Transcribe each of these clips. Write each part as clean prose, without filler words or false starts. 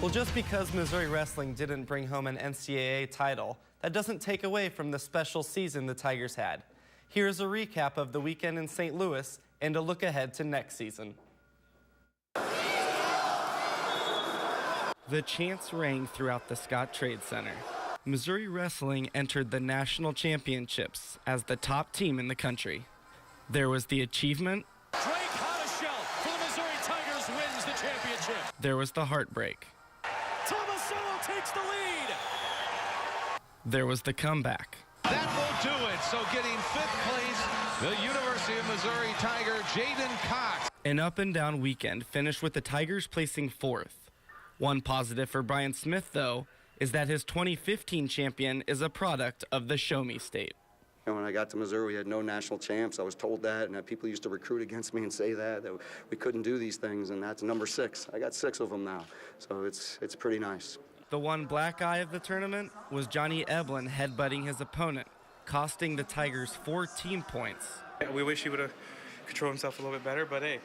Well, just because Missouri Wrestling didn't bring home an NCAA title, that doesn't take away from the special season the Tigers had. Here's a recap of the weekend in St. Louis and a look ahead to next season. The chants rang throughout the Scott Trade Center. Missouri Wrestling entered the national championships as the top team in the country. There was the achievement. Drake Hottishell for the Missouri Tigers wins the championship. There was the heartbreak. Tomasello takes the lead. There was the comeback. That will do it. So getting 5th place, the University of Missouri Tiger, Jaden Cox. An up and down weekend finished with the Tigers placing 4th. One positive for Brian Smith, though, is that his 2015 champion is a product of the Show Me State. When I got to Missouri, we had no national champs. I was told that, and people used to recruit against me and say that we couldn't do these things, and that's number 6. I got 6 of them now, so it's pretty nice. The one black eye of the tournament was Johnny Eblin headbutting his opponent, costing the Tigers 14 points. We wish he would have controlled himself a little bit better, but hey,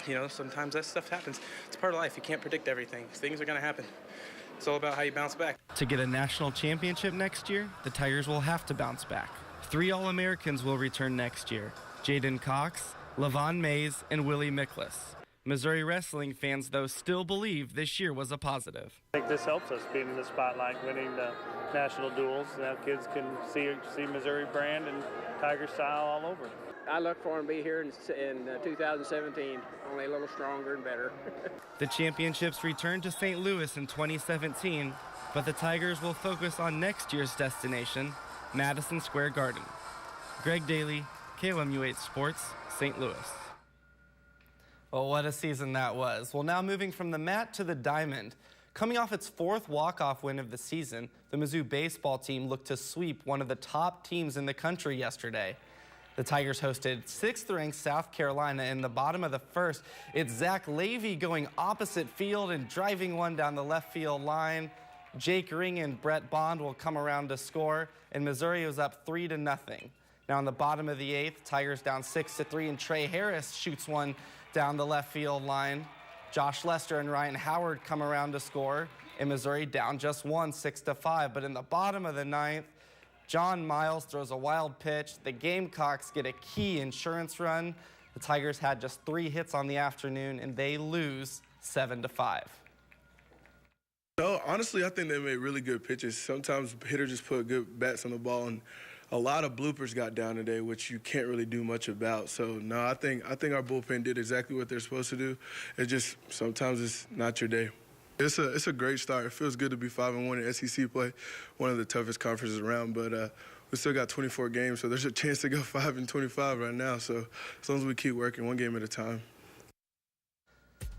you know, sometimes that stuff happens. It's part of life. You can't predict everything. Things are going to happen. It's all about how you bounce back. To get a national championship next year, the Tigers will have to bounce back. 3 All-Americans will return next year: Jaden Cox, Levon Mays, and Willie Miklas. Missouri Wrestling fans, though, still believe this year was a positive. I think this helps us being in the spotlight, winning the national duels. Now kids can see Missouri brand and Tiger style all over. I look for him to be here in 2017, only a little stronger and better. The championships returned to St. Louis in 2017, but the Tigers will focus on next year's destination, Madison Square Garden. Greg Dailey, KOMU8 Sports, St. Louis. Well, what a season that was. Well, now moving from the mat to the diamond. Coming off its 4th walk-off win of the season, the Mizzou baseball team looked to sweep one of the top teams in the country yesterday. The Tigers hosted 6th-ranked South Carolina in the bottom of the 1st. It's Zach Levy going opposite field and driving one down the left field line. Jake Ring and Brett Bond will come around to score, and Missouri was up 3-0. Now in the bottom of the 8th, Tigers down 6-3, and Trey Harris shoots one down the left field line. Josh Lester and Ryan Howard come around to score, and Missouri down just 1, 6-5. But in the bottom of the 9th, John Miles throws a wild pitch. The Gamecocks get a key insurance run. The Tigers had just 3 hits on the afternoon, and they lose 7-5. No, honestly, I think they made really good pitches. Sometimes hitters just put good bats on the ball, and a lot of bloopers got down today, which you can't really do much about. So, no, I think our bullpen did exactly what they're supposed to do. It's just sometimes it's not your day. It's a great start. It feels good to be 5-1 in SEC play, one of the toughest conferences around. But we still got 24 games, so there's a chance to go 5-25 right now. So as long as we keep working, one game at a time.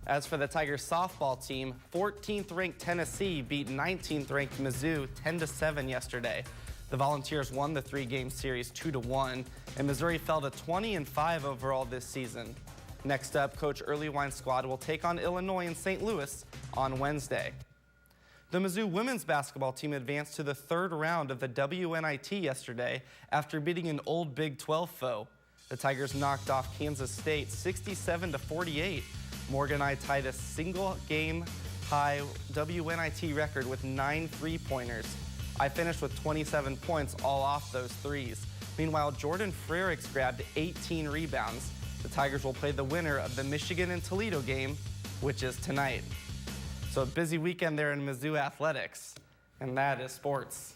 As for the Tigers softball team, 14th-ranked Tennessee beat 19th-ranked Mizzou 10-7 yesterday. The Volunteers won the 3-game series 2-1, and Missouri fell to 20-5 overall this season. Next up, Coach Earlywine's squad will take on Illinois in St. Louis on Wednesday. The Mizzou women's basketball team advanced to the 3rd round of the WNIT yesterday after beating an old Big 12 foe. The Tigers knocked off Kansas State 67-48. Morganite tied a single-game high WNIT record with 9 3-pointers. I finished with 27 points, all off those threes. Meanwhile, Jordan Frericks grabbed 18 rebounds. The Tigers will play the winner of the Michigan and Toledo game, which is tonight. So a busy weekend there in Mizzou athletics, and that is sports.